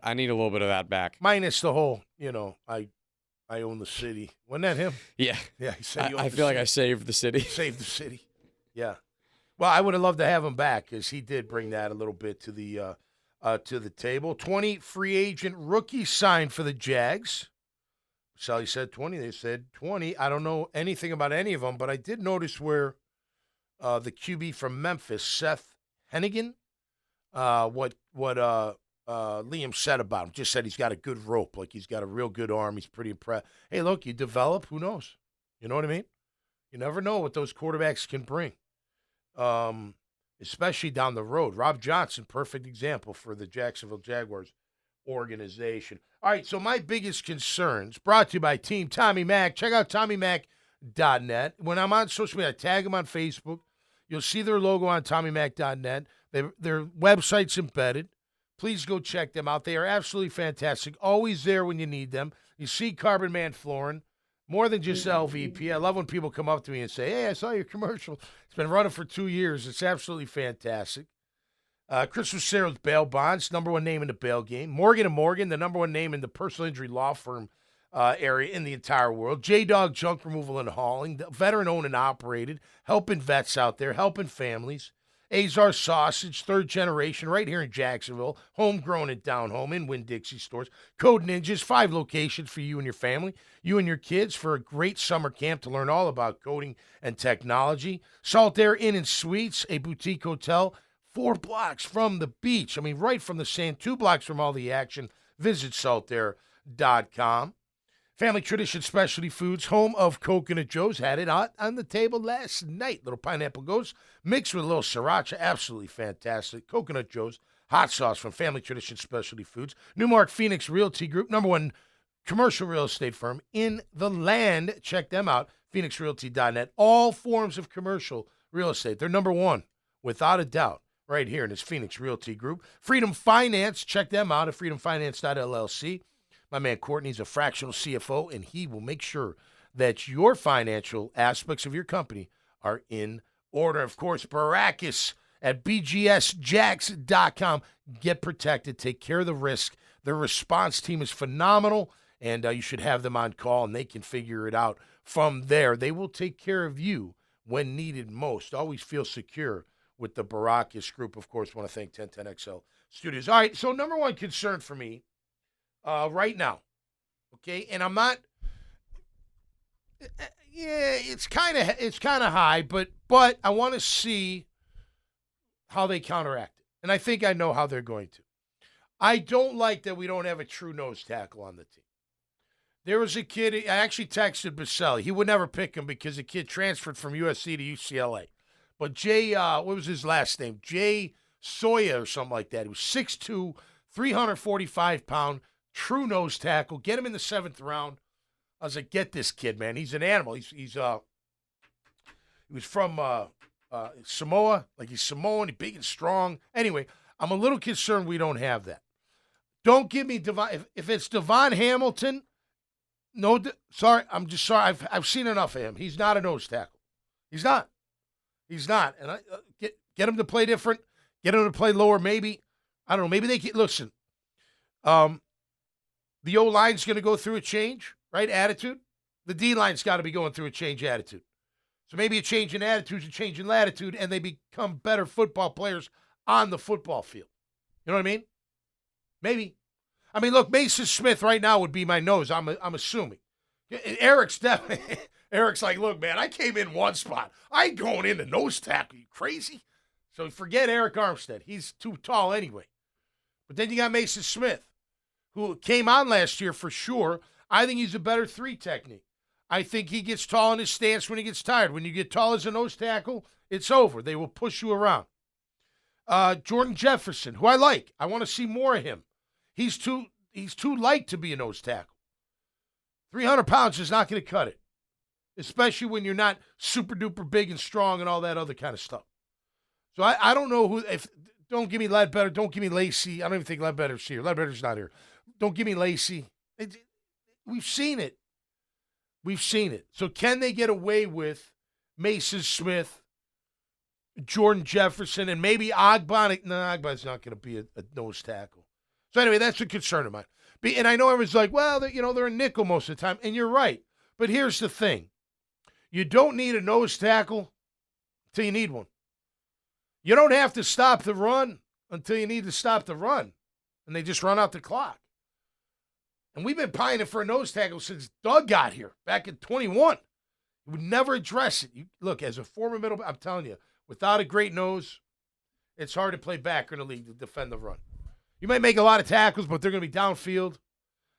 I need a little bit of that back. Minus the whole, I own the city. Wasn't that him? Yeah. Yeah, he said I feel like I saved the city. Saved the city. Yeah. Well, I would have loved to have him back because he did bring that a little bit to the table. 20 free agent rookies signed for the Jags. Sally said 20. They said 20. I don't know anything about any of them, but I did notice where the QB from Memphis, Seth Hennigan, what Liam said about him. Just said he's got a good rope, like he's got a real good arm. He's pretty impressed. Hey, look, you develop. Who knows? You know what I mean? You never know what those quarterbacks can bring, especially down the road. Rob Johnson, perfect example for the Jacksonville Jaguars organization. All right, so my biggest concerns, brought to you by Team Tommy Mac. Check out TommyMac.net. When I'm on social media, I tag them on Facebook. You'll see their logo on TommyMac.net. Their website's embedded. Please go check them out. They are absolutely fantastic. Always there when you need them. You see Carbon Man flooring. More than just LVP. I love when people come up to me and say, hey, I saw your commercial. It's been running for 2 years. It's absolutely fantastic. Chris Rusero's Bail Bonds, number one name in the bail game. Morgan & Morgan, the number one name in the personal injury law firm area in the entire world. J-Dog Junk Removal and Hauling, veteran-owned and operated, helping vets out there, helping families. Azar Sausage, third generation, right here in Jacksonville. Homegrown and down home in Winn-Dixie stores. Code Ninjas, 5 locations for you and your family, you and your kids for a great summer camp to learn all about coding and technology. Salt Air Inn and Suites, a boutique hotel, 4 blocks from the beach. I mean, right from the sand, 2 blocks from all the action. Visit saltair.com. Family Tradition Specialty Foods, home of Coconut Joe's. Had it on the table last night. Little pineapple ghost mixed with a little sriracha. Absolutely fantastic. Coconut Joe's hot sauce from Family Tradition Specialty Foods. Newmark Phoenix Realty Group, number one commercial real estate firm in the land. Check them out, phoenixrealty.net. All forms of commercial real estate. They're number one, without a doubt, right here in this Phoenix Realty Group. Freedom Finance, check them out at freedomfinance.llc. My man Courtney's a fractional CFO, and he will make sure that your financial aspects of your company are in order. Of course, Baracus at bgsjax.com. Get protected. Take care of the risk. Their response team is phenomenal, and you should have them on call, and they can figure it out from there. They will take care of you when needed most. Always feel secure with the Baracus Group. Of course, want to thank 1010XL Studios. All right, so number one concern for me right now, okay, and I'm not. Yeah, it's kind of high, but I want to see how they counteract it, and I think I know how they're going to. I don't like that we don't have a true nose tackle on the team. There was a kid. I actually texted Baselli. He would never pick him because the kid transferred from USC to UCLA. But Jay, what was his last name? Jay Soya or something like that. He was 6'2", 345-pound. True nose tackle. Get him in the 7th round. I was like, get this kid, man. He's an animal. He was from Samoa. Like, he's Samoan. He's big and strong. Anyway, I'm a little concerned we don't have that. Don't give me Devon. If it's Devon Hamilton, no, sorry. I'm just sorry. I've seen enough of him. He's not a nose tackle. He's not. And get him to play different. Get him to play lower. Maybe, I don't know. Maybe they can listen. The O-line's going to go through a change, right? Attitude. The D-line's got to be going through a change attitude. So maybe a change in attitude, a change in latitude, and they become better football players on the football field. You know what I mean? Maybe. I mean, look, Mason Smith right now would be my nose, I'm assuming. Eric's definitely. Eric's like, look, man, I came in one spot. I ain't going in the nose tackle. You crazy? So forget Eric Armstead. He's too tall anyway. But then you got Mason Smith, who came on last year for sure. I think he's a better 3 technique. I think he gets tall in his stance when he gets tired. When you get tall as a nose tackle, it's over. They will push you around. Jordan Jefferson, who I like. I want to see more of him. He's too light to be a nose tackle. 300 pounds is not going to cut it, especially when you're not super duper big and strong and all that other kind of stuff. So I don't know who. Don't give me Ledbetter. Don't give me Lacey. I don't even think Ledbetter's here. Ledbetter's not here. Don't give me Lacey. We've seen it. We've seen it. So can they get away with Mason Smith, Jordan Jefferson, and maybe Ogbon? No, Ogbon's not going to be a nose tackle. So anyway, that's a concern of mine. And I know everyone's like, well, they're a nickel most of the time, and you're right. But here's the thing. You don't need a nose tackle until you need one. You don't have to stop the run until you need to stop the run, and they just run out the clock. And we've been pining for a nose tackle since Doug got here back in 21. He would never address it. Look, as a former middle, I'm telling you, without a great nose, it's hard to play back in the league to defend the run. You might make a lot of tackles, but they're going to be downfield.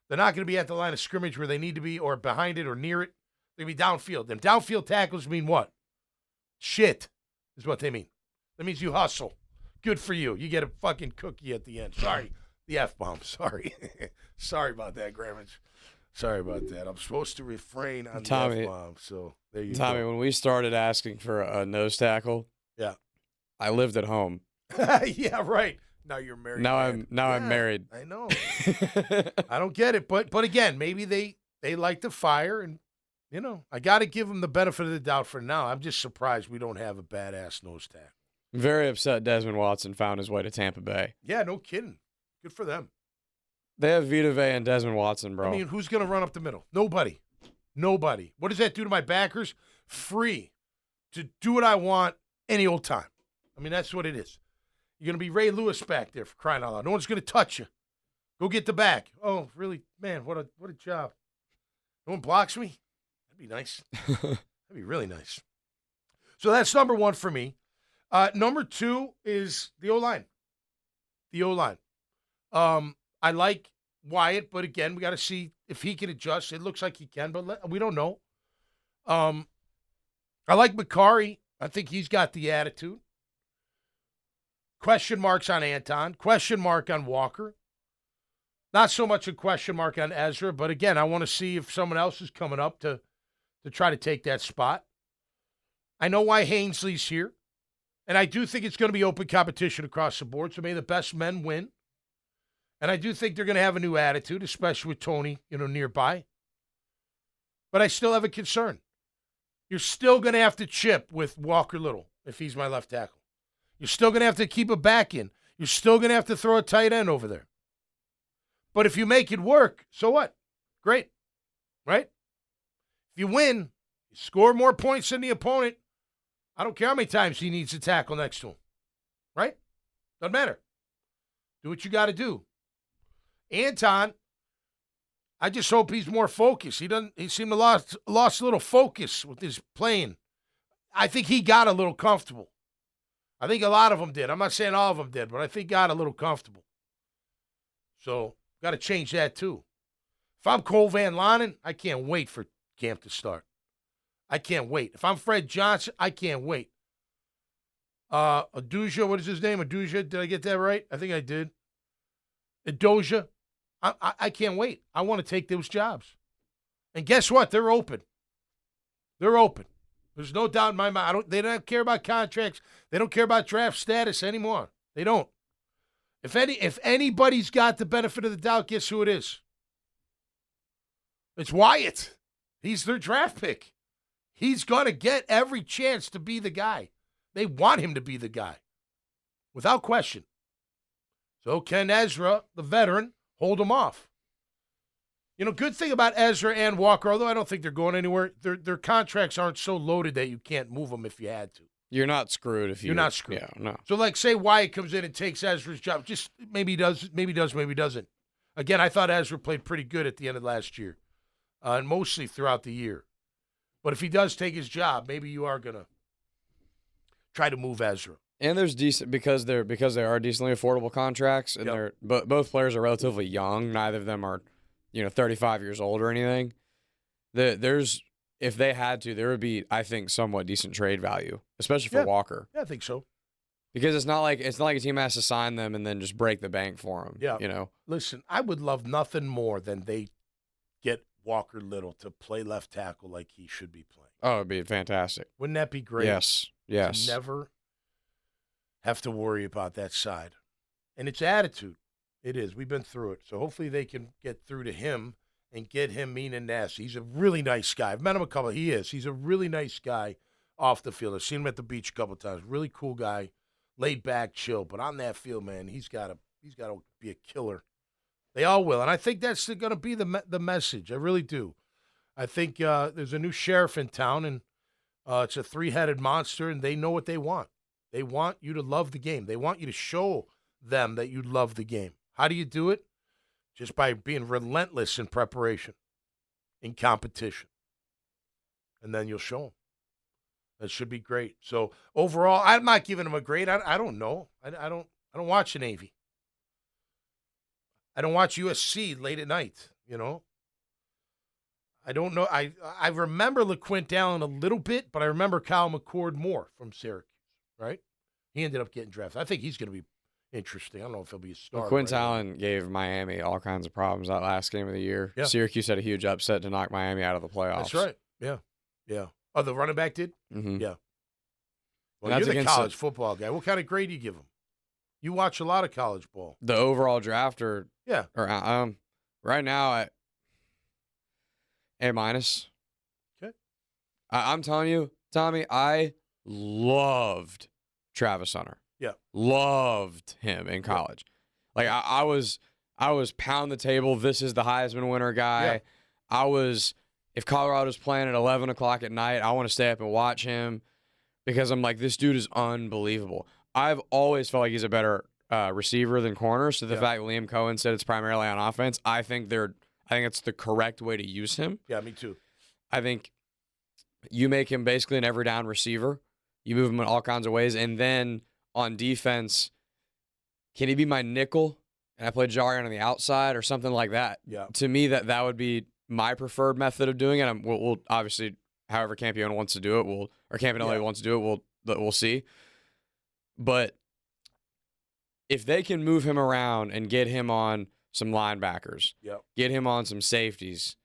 They're not going to be at the line of scrimmage where they need to be or behind it or near it. They're going to be downfield. Them downfield tackles mean what? Shit is what they mean. That means you hustle. Good for you. You get a fucking cookie at the end. Sorry. The F-bomb. Sorry. Sorry about that, Grammage. Sorry about that. I'm supposed to refrain on the F-bomb. So there you go. Tommy, when we started asking for a nose tackle, yeah, I lived at home. Yeah, right. Now you're married. I'm married. I know. I don't get it, but again, maybe they like to fire, and I got to give them the benefit of the doubt for now. I'm just surprised we don't have a badass nose tackle. Very upset Desmond Watson found his way to Tampa Bay. Yeah, no kidding. Good for them. They have Vita Vea and Desmond Watson, bro. I mean, who's going to run up the middle? Nobody. What does that do to my backers? Free to do what I want any old time. I mean, that's what it is. You're going to be Ray Lewis back there, for crying out loud. No one's going to touch you. Go get the back. Oh, really? Man, what a job. No one blocks me? That'd be nice. That'd be really nice. So that's number 1 for me. Number 2 is the O-line. The O-line. I like Wyatt, but again, we got to see if he can adjust. It looks like he can, but we don't know. I like Makari. I think he's got the attitude. Question marks on Anton. Question mark on Walker. Not so much a question mark on Ezra, but again, I want to see if someone else is coming up to try to take that spot. I know why Hainsley's here, and I do think it's going to be open competition across the board, so may the best men win. And I do think they're going to have a new attitude, especially with Tony, nearby. But I still have a concern. You're still going to have to chip with Walker Little if he's my left tackle. You're still going to have to keep a back in. You're still going to have to throw a tight end over there. But if you make it work, so what? Great. Right? If you win, you score more points than the opponent. I don't care how many times he needs to tackle next to him. Right? Doesn't matter. Do what you got to do. Anton, I just hope he's more focused. He seemed to lost a little focus with his playing. I think he got a little comfortable. I think a lot of them did. I'm not saying all of them did, but I think got a little comfortable. So, got to change that too. If I'm Cole Van Lanen, I can't wait for camp to start. I can't wait. If I'm Fred Johnson, I can't wait. Aduja, what is his name? Aduja, did I get that right? I think I did. Adoja. I can't wait. I want to take those jobs. And guess what? They're open. They're open. There's no doubt in my mind. They don't care about contracts. They don't care about draft status anymore. They don't. If anybody's got the benefit of the doubt, guess who it is? It's Wyatt. He's their draft pick. He's going to get every chance to be the guy. They want him to be the guy. Without question. So can Ezra, the veteran, hold him off? Good thing about Ezra and Walker, although I don't think they're going anywhere, their contracts aren't so loaded that you can't move them if you had to. You're not screwed if you're not screwed. Yeah, no. So, say Wyatt comes in and takes Ezra's job. Just maybe he does, maybe doesn't. Again, I thought Ezra played pretty good at the end of last year, and mostly throughout the year. But if he does take his job, maybe you are going to try to move Ezra. And there's decent because they are decently affordable contracts, and both players are relatively young. Neither of them are, 35 years old or anything. There's if they had to, there would be, I think, somewhat decent trade value, especially for Walker. Yeah, I think so. Because it's not like a team has to sign them and then just break the bank for them. Yeah. Listen, I would love nothing more than they get Walker Little to play left tackle like he should be playing. Oh, it'd be fantastic. Wouldn't that be great? Yes. To never have to worry about that side. And it's attitude. It is. We've been through it. So hopefully they can get through to him and get him mean and nasty. He's a really nice guy. I've met him a couple. He's a really nice guy off the field. I've seen him at the beach a couple of times. Really cool guy, laid back, chill. But on that field, man, he's got to be a killer. They all will, and I think that's going to be the message. I really do. I think there's a new sheriff in town, and it's a three-headed monster, and they know what they want. They want you to love the game. They want you to show them that you love the game. How do you do it? Just by being relentless in preparation, in competition. And then you'll show them. That should be great. So overall, I'm not giving them a grade. I don't know. I don't watch the Navy. I don't watch USC late at night, I don't know. I remember LaQuint Allen a little bit, but I remember Kyle McCord more from Syracuse, right? He ended up getting drafted. I think he's going to be interesting. I don't know if he'll be a star. LaQuint Allen gave Miami all kinds of problems that last game of the year. Yeah. Syracuse had a huge upset to knock Miami out of the playoffs. That's right. Yeah. Oh, the running back did? Mm-hmm. Yeah. Well, you're the college football guy. What kind of grade do you give him? You watch a lot of college ball. The overall draft or right now at A-. Okay. I'm telling you, Tommy, I loved Travis Hunter. Yeah. Loved him in college. Like I was pound the table. This is the Heisman winner guy. Yeah. If Colorado's playing at 11 o'clock at night, I want to stay up and watch him because I'm like, this dude is unbelievable. I've always felt like he's a better receiver than corner. So the fact Liam Cohen said it's primarily on offense, I think it's the correct way to use him. Yeah, me too. I think you make him basically an every down receiver. You move him in all kinds of ways. And then on defense, can he be my nickel? And I play Jarian on the outside or something like that. Yeah. To me, that would be my preferred method of doing it. We'll obviously, however Campione wants to do it, or Campanelli wants to do it, we'll see. But if they can move him around and get him on some linebackers, get him on some safeties,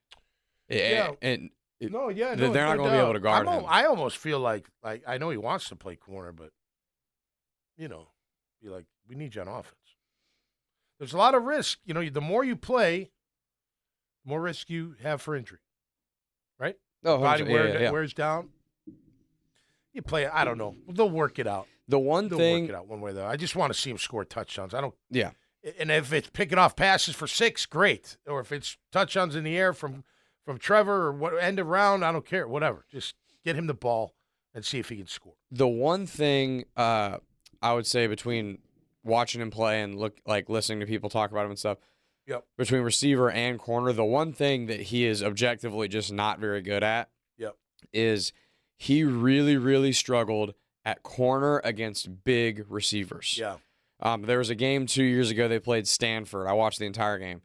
they're not going to be able to guard him. I almost feel like I know he wants to play corner, but be like, we need you on offense. There's a lot of risk. The more you play, the more risk you have for injury, right? Oh, body wears down. You play. I don't know. They'll work it out. They'll work it out one way or the other. I just want to see him score touchdowns. I don't. Yeah. And if it's picking off passes for 6, great. Or if it's touchdowns in the air from Trevor or what end of round, I don't care. Whatever. Just get him the ball and see if he can score. The one thing I would say between watching him play and listening to people talk about him and stuff, between receiver and corner, the one thing that he is objectively just not very good at is he really, really struggled at corner against big receivers. Yeah. There was a game 2 years ago they played Stanford. I watched the entire game.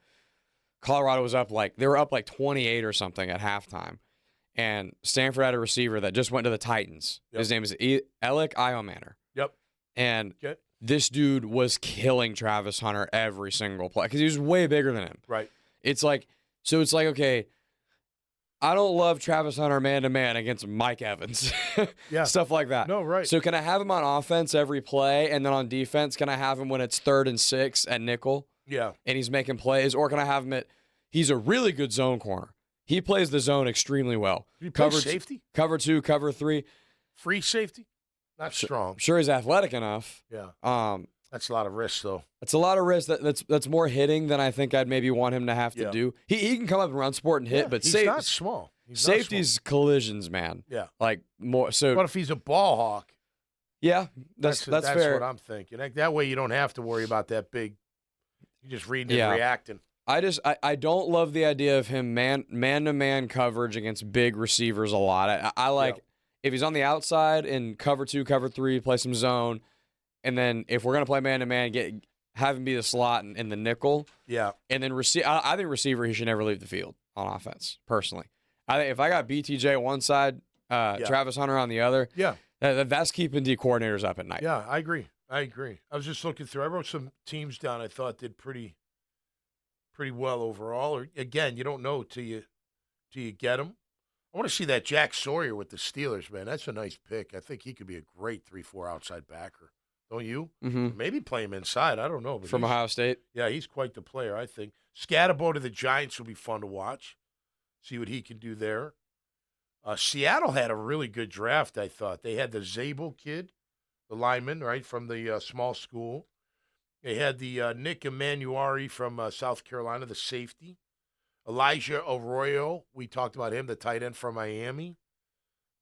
Colorado was up they were up 28 or something at halftime. And Stanford had a receiver that just went to the Titans. Yep. His name is Alec Iomanner. Yep. And this dude was killing Travis Hunter every single play because he was way bigger than him. Right. It's like, okay, I don't love Travis Hunter man-to-man against Mike Evans. Stuff like that. No, right. So can I have him on offense every play, and then on defense, can I have him when it's 3rd and 6 at nickel? Yeah. And he's making plays, or can I have him he's a really good zone corner. He plays the zone extremely well. You play safety? Cover 2, cover 3. Free safety? Not strong. I'm sure he's athletic enough. Yeah. That's a lot of risk, though. It's a lot of risk. That's more hitting than I think I'd maybe want him to have to do. He can come up and run sport and hit, but he's not small. Safety's collisions, man. Yeah. More so. What if he's a ball hawk? Yeah, that's fair. That's what I'm thinking. That way you don't have to worry about that big. You just reading and reacting. I don't love the idea of him man-to-man coverage against big receivers a lot. I like if he's on the outside in cover 2, cover 3, play some zone, and then if we're gonna play man-to-man, have him be the slot and the nickel. Yeah. And then I think receiver, he should never leave the field on offense, personally. I think if I got BTJ one side, Travis Hunter on the other, that's keeping D coordinators up at night. Yeah, I agree. I was just looking through. I wrote some teams down I thought did pretty well overall. Or again, you don't know till you get them. I want to see that Jack Sawyer with the Steelers, man. That's a nice pick. I think he could be a great 3-4 outside backer. Don't you? Mm-hmm. Maybe play him inside. I don't know. But from Ohio State? Yeah, he's quite the player, I think. Scatterbo to the Giants will be fun to watch. See what he can do there. Seattle had a really good draft, I thought. They had the Zabel kid, the lineman, right, from the small school. They had the Nick Emanuari from South Carolina, the safety. Elijah Arroyo, we talked about him, the tight end from Miami.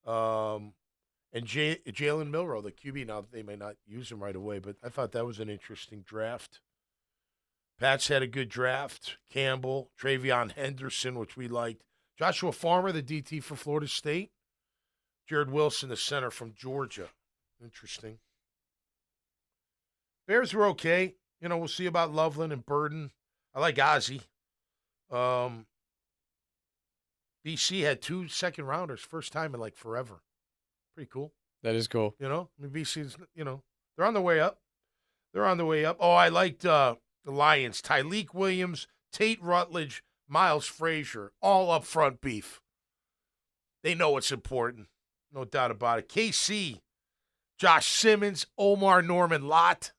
And Jalen Milroe, the QB. Now, they may not use him right away, but I thought that was an interesting draft. Pats had a good draft. Campbell, Travion Henderson, which we liked. Joshua Farmer, the DT for Florida State. Jared Wilson, the center from Georgia. Interesting. Bears were okay. You know, we'll see about Loveland and Burden. I like Ozzie. BC had 2 second-rounders, first time in, like, forever. Pretty cool. That is cool. You know, I mean, BC's, they're on the way up. Oh, I liked the Lions. Tyleek Williams, Tate Rutledge, Miles Frazier, all up front beef. They know what's important. No doubt about it. KC, Josh Simmons, Omar Norman Lott,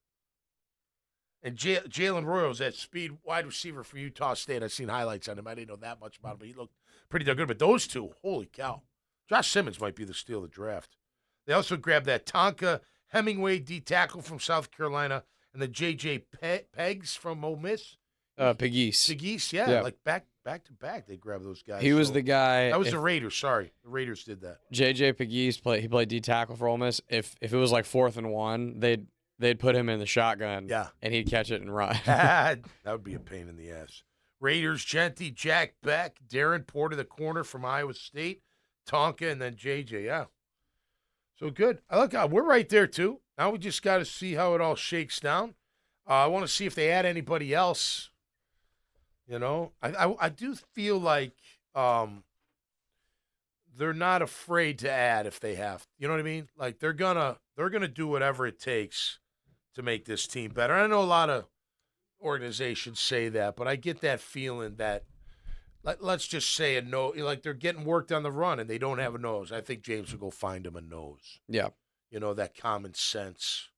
and Jalen Royals, that speed wide receiver from Utah State. I've seen highlights on him. I didn't know that much about him, but he looked pretty darn good. But those two, holy cow. Josh Simmons might be the steal of the draft. They also grabbed that Tonka Hemingway D tackle from South Carolina and the J.J. Pegs from Ole Miss. Pegues, yeah, like back to back. They grabbed those guys. He was the guy. That was the Raiders. Sorry, the Raiders did that. J.J. Pegues played D tackle for Ole Miss. If it was like 4th and 1, they'd put him in the shotgun. Yeah, and he'd catch it and run. That would be a pain in the ass. Raiders, Genty, Jack Beck, Darren Porter, the corner from Iowa State, Tonka, and then J.J. Yeah, so good. We're right there too. Now we just got to see how it all shakes down. I want to see if they add anybody else. You know, I do feel like they're not afraid to add if they have. You know what I mean? Like they're gonna do whatever it takes to make this team better. I know a lot of organizations say that, but I get that feeling that let's just say a nose. Like they're getting worked on the run and they don't have a nose. I think James will go find him a nose. Yeah, you know, that common sense.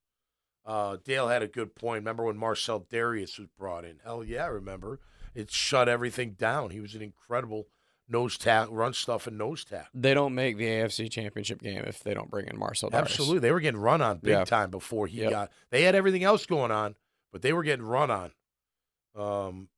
Dale had a good point. Remember when Marcel Darius was brought in? Hell yeah, I remember. It shut everything down. He was an incredible run stuff and nose tap. They don't make the AFC Championship game if they don't bring in Marcel Darius. Absolutely. They were getting run on big time before he got – they had everything else going on, but they were getting run on.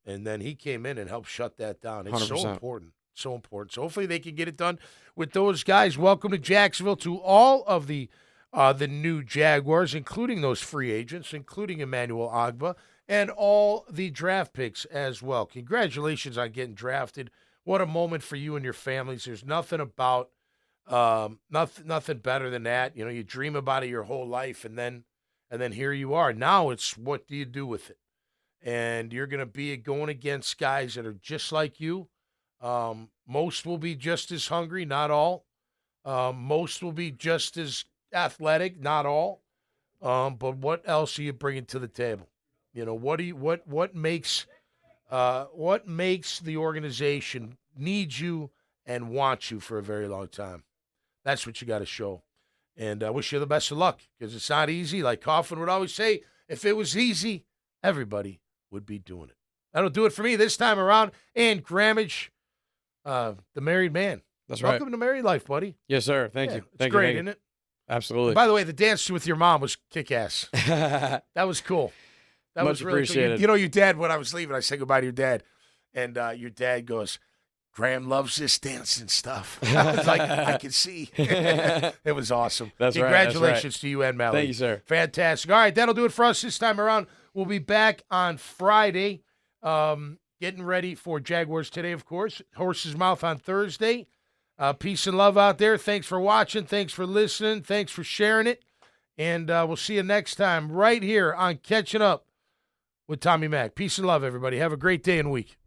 And then he came in and helped shut that down. It's 100%. So important. So important. So hopefully they can get it done with those guys. Welcome to Jacksonville to all of the new Jaguars, including those free agents, including Emmanuel Ogbah, and all the draft picks as well. Congratulations on getting drafted. What a moment for you and your families. There's nothing about nothing better than that. You know, you dream about it your whole life, and then here you are. Now it's what do you do with it? And you're going to be going against guys that are just like you. Most will be just as hungry, not all. Most will be just as athletic, not all. But what else are you bringing to the table? You know, what makes the organization need you and want you for a very long time? That's what you got to show. And I wish you the best of luck because it's not easy. Like Coughlin would always say, if it was easy, everybody would be doing it. That'll do it for me this time around. And Grammage, the married man. That's right. Welcome to married life, buddy. Yes, sir. Thank you. It's great, isn't it? Absolutely. And by the way, the dance with your mom was kick-ass. That was cool. That Much was really appreciated. Cool. You know, your dad, when I was leaving, I said goodbye to your dad. And your dad goes, Graham loves this dancing stuff. I was like, I can see. It was awesome. That's Congratulations right. to you and Mallory. Thank you, sir. Fantastic. All right, that'll do it for us this time around. We'll be back on Friday, getting ready for Jaguars today, of course. Horse's Mouth on Thursday. Peace and love out there. Thanks for watching. Thanks for listening. Thanks for sharing it. And we'll see you next time right here on Catching Up with Tommy Mack. Peace and love, everybody. Have a great day and week.